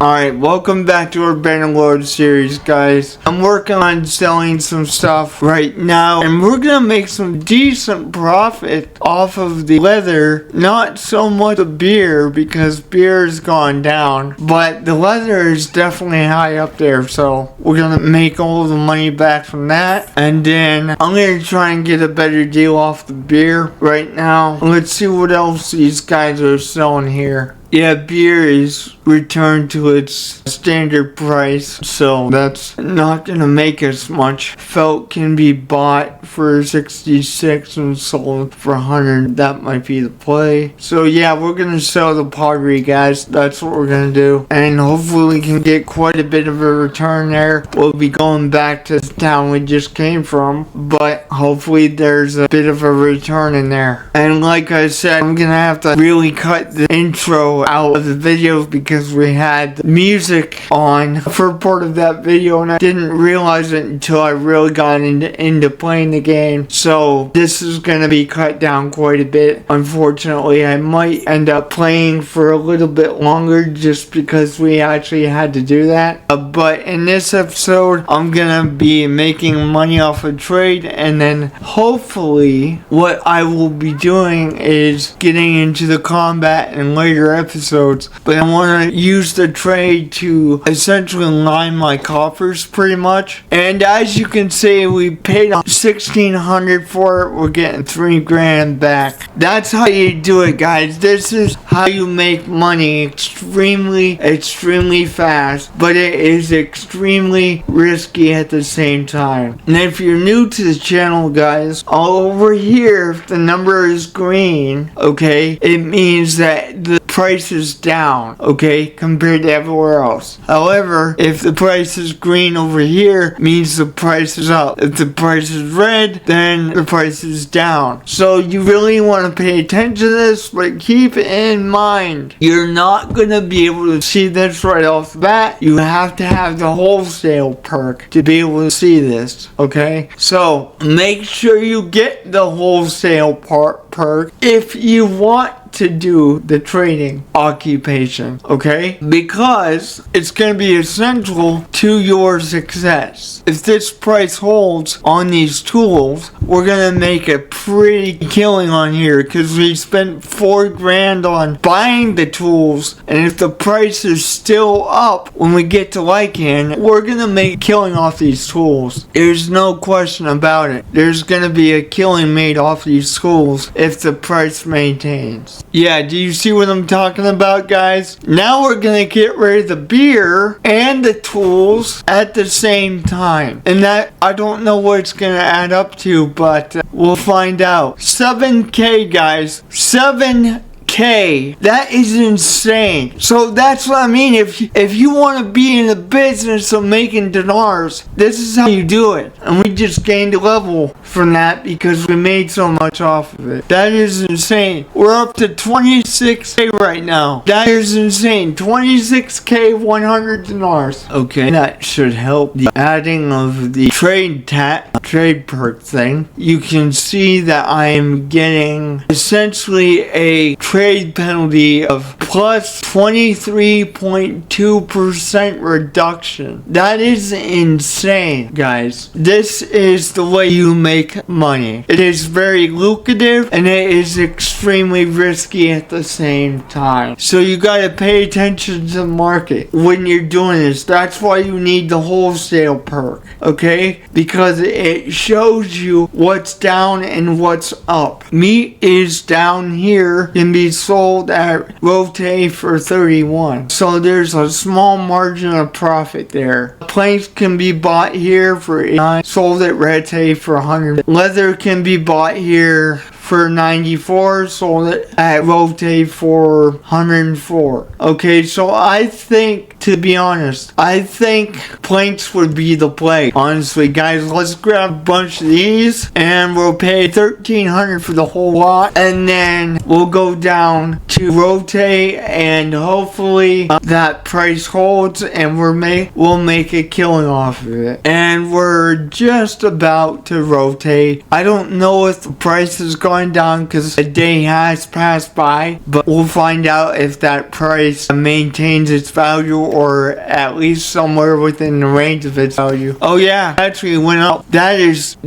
Alright, welcome back to our Bannerlord series, guys. I'm working on selling some stuff right now, and we're gonna make some decent profit off of the leather. Not so much the beer, because beer's gone down, but the leather is definitely high up there, so we're gonna make all the money back from that. And then I'm gonna try and get a better deal off the beer right now. Let's see what else these guys are selling here. Yeah, beer is returned to its standard price, so that's not gonna make as much. Felt can be bought for 66 and sold for 100. That might be the play. So yeah, we're gonna sell the pottery, guys. That's what we're gonna do, and hopefully we can get quite a bit of a return there. We'll be going back to the town we just came from, but hopefully there's a bit of a return in there. And like I said, I'm gonna have to really cut the intro out of the video because we had music on for part of that video, and I didn't realize it until I really got into playing the game. So this is gonna be cut down quite a bit. Unfortunately, I might end up playing for a little bit longer just because we actually had to do that. But in this episode, I'm gonna be making money off of trade, and then hopefully what I will be doing is getting into the combat in later episodes. But I want to use the trade to essentially line my coffers pretty much. And as you can see, we paid $1,600 for it. We're getting $3 grand back. That's how you do it, guys. This is how you make money extremely fast, but it is extremely risky at the same time. And if you're new to the channel, guys, all over here, if the number is green, okay, it means that the price is down, okay, compared to everywhere else. However, if the price is green over here, means the price is up. If the price is red, then the price is down. So you really want to pay attention to this, but keep in mind, you're not going to be able to see this right off the bat. You have to have the wholesale perk to be able to see this, okay? So make sure you get the wholesale perk if you want to do the trading occupation, okay? Because it's going to be essential to your success. If this price holds on these tools, we're going to make a pretty killing on here because we spent $4 grand on buying the tools, and if the price is still up when we get to Lycan, we're going to make a killing off these tools. There's no question about it. There's going to be a killing made off these tools if the price maintains. Yeah, do you see what I'm talking about, guys? Now we're gonna get rid of the beer and the tools at the same time. And that, I don't know what it's gonna add up to, but we'll find out. 7K, guys. 7K. That is insane. So that's what I mean. If you want to be in the business of making dinars, this is how you do it. And we just gained a level from that because we made so much off of it. That is insane. We're up to 26K right now. That is insane. 26K 100 dinars. Okay, that should help the adding of the trade perk thing. You can see that I am getting essentially a trade penalty of plus 23.2% reduction. That is insane, guys. This is the way you make money. It is very lucrative and it is extremely risky at the same time. So you gotta pay attention to the market when you're doing this. That's why you need the wholesale perk, okay? Because it shows you what's down and what's up. Meat is down here, can be sold at Rotate for 31. So there's a small margin of profit there. Planks can be bought here for 89, sold at Rotate for 100. Leather can be bought here for 94, sold it at Rotate for 104. Okay, so I think, to be honest, I think planks would be the play. Honestly, guys, let's grab a bunch of these and we'll pay $1,300 for the whole lot, and then we'll go down to Rotate and hopefully that price holds and we'll make a killing off of it. And we're just about to Rotate. I don't know if the price is going down because a day has passed by, but we'll find out if that price maintains its value or at least somewhere within the range of its value. Oh yeah, actually went up. That is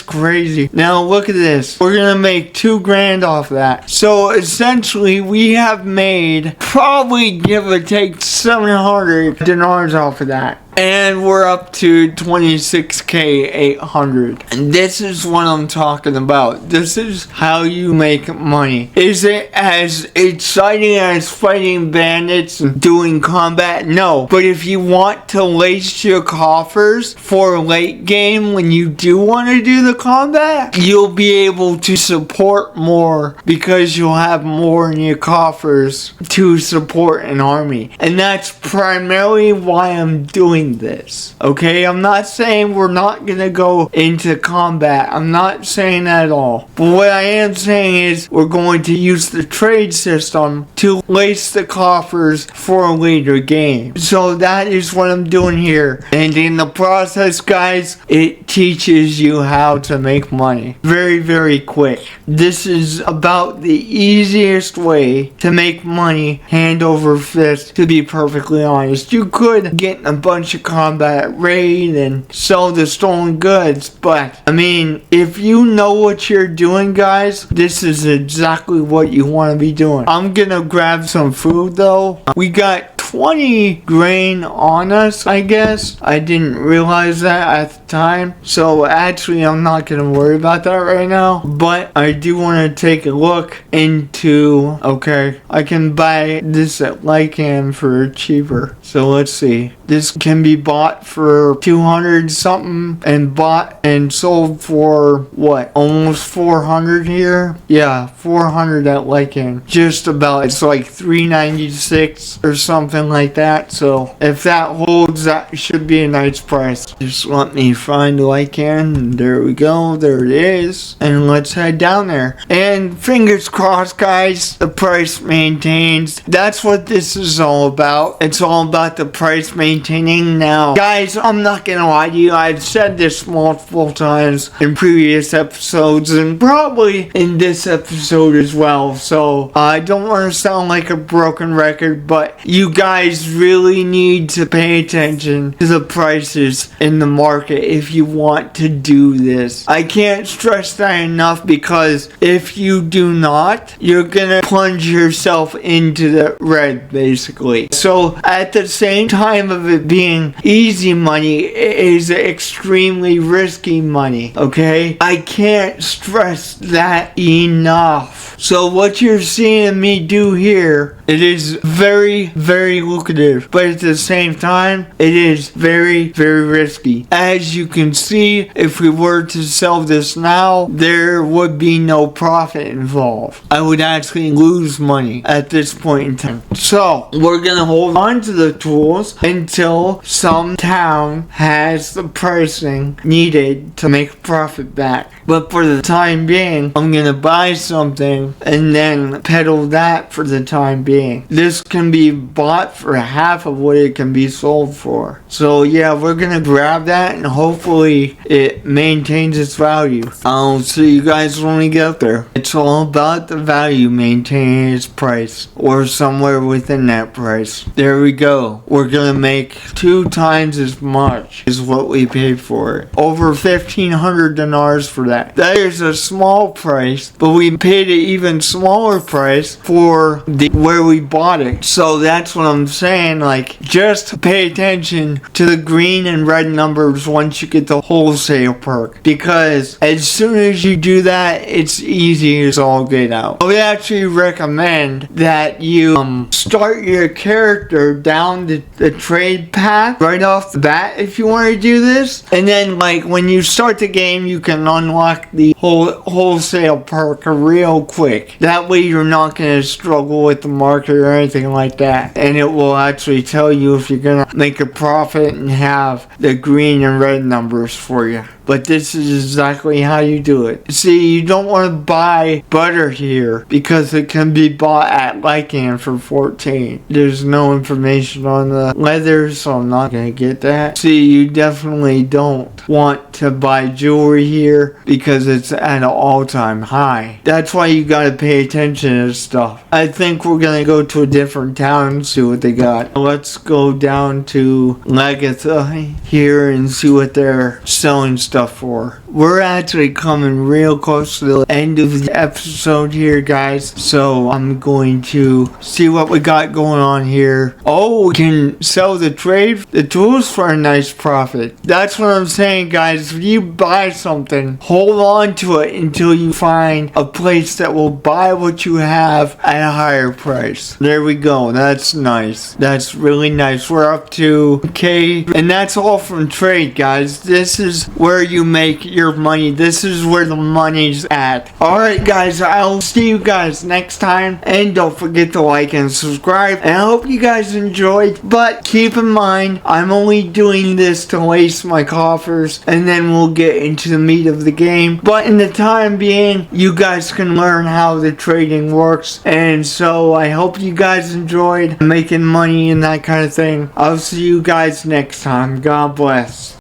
crazy. Now look at this. We're gonna make 2 grand off that. So essentially we have made probably, give or take, 700 dinars off of that. And we're up to 26,800. And this is what I'm talking about. This is how you make money. Is it as exciting as fighting bandits and doing combat? No. But if you want to lace your coffers for late game when you do want to do the combat, you'll be able to support more because you'll have more in your coffers to support an army. And that's primarily why I'm doing this. Okay, I'm not saying we're not gonna go into combat. I'm not saying that at all. But what I am saying is we're going to use the trade system to lace the coffers for a later game. So that is what I'm doing here. And in the process, guys, it teaches you how to make money very, very quick. This is about the easiest way to make money hand over fist, to be perfectly honest. You could get a bunch of combat raid and sell the stolen goods, but I mean, if you know what you're doing, guys, this is exactly what you want to be doing. I'm gonna grab some food though. We got 20 grain on us, I guess. I didn't realize that at the time, so actually I'm not gonna worry about that right now, but I do want to take a look into, okay, I can buy this at Lycan for cheaper. So let's see. This can be bought for 200 something and bought and sold for what, almost 400 here? Yeah, 400 at Lycan. Just about. It's like 396 or something like that. So if that holds, that should be a nice price. Just let me find Lycan. There we go. There it is. And let's head down there. And fingers crossed, guys, the price maintains. That's what this is all about. It's all about the price maintaining now. Guys, I'm not gonna lie to you. I've said this multiple times in previous episodes and probably in this episode as well. So I don't want to sound like a broken record, but you guys really need to pay attention to the prices in the market if you want to do this. I can't stress that enough, because if you do not, you're gonna plunge yourself into the red, basically. So at the same time of it being easy money, it is extremely risky money, okay? I can't stress that enough. So what you're seeing me do here, it is very, very lucrative, but at the same time, it is very, very risky. As you can see, if we were to sell this now, there would be no profit involved. I would actually lose money at this point in time. So we're gonna hold on to the tools until some town has the pricing needed to make a profit back. But for the time being, I'm gonna buy something and then peddle that for the time being. This can be bought for half of what it can be sold for. So yeah, we're gonna grab that and hopefully it maintains its value. I'll see you guys when we get there. It's all about the value maintaining its price, or somewhere within that price. There we go. We're gonna make 2 times as much as what we paid for it. Over 1,500 dinars for that. That is a small price, but we paid an even smaller price for where we bought it. So that's what I'm saying, like, just pay attention to the green and red numbers once you get the wholesale perk, because as soon as you do that, it's easy as all get out. I would actually recommend that you start your character down the trade path right off the bat if you want to do this, and then like when you start the game, you can unlock the wholesale perk real quick. That way you're not going to struggle with the market or anything like that, and it will actually tell you if you're going to make a profit and have the green and red numbers for you. but this is exactly how you do it. See, you don't want to buy butter here because it can be bought at Lycan for 14. There's no information on the leather, so I'm not gonna get that. See, you definitely don't want to buy jewelry here because it's at an all-time high. That's why you gotta pay attention to stuff. I think we're gonna go to a different town and see what they got. Let's go down to Legatha here and see what they're selling stuff for. We're actually coming real close to the end of the episode here, guys, so I'm going to see what we got going on here. Oh, we can sell the tools for a nice profit. That's what I'm saying, guys. If you buy something, hold on to it until you find a place that will buy what you have at a higher price. There we go. That's nice. That's really nice. We're up to K, and that's all from trade, guys. This is where you make your money. This is where the money's at. Alright, guys, I'll see you guys next time, and don't forget to like and subscribe, and I hope you guys enjoyed, but keep in mind, I'm only doing this to lace my coffers, and then we'll get into the meat of the game. But in the time being, you guys can learn how the trading works, and so I hope you guys enjoyed making money and that kind of thing. I'll see you guys next time. God bless.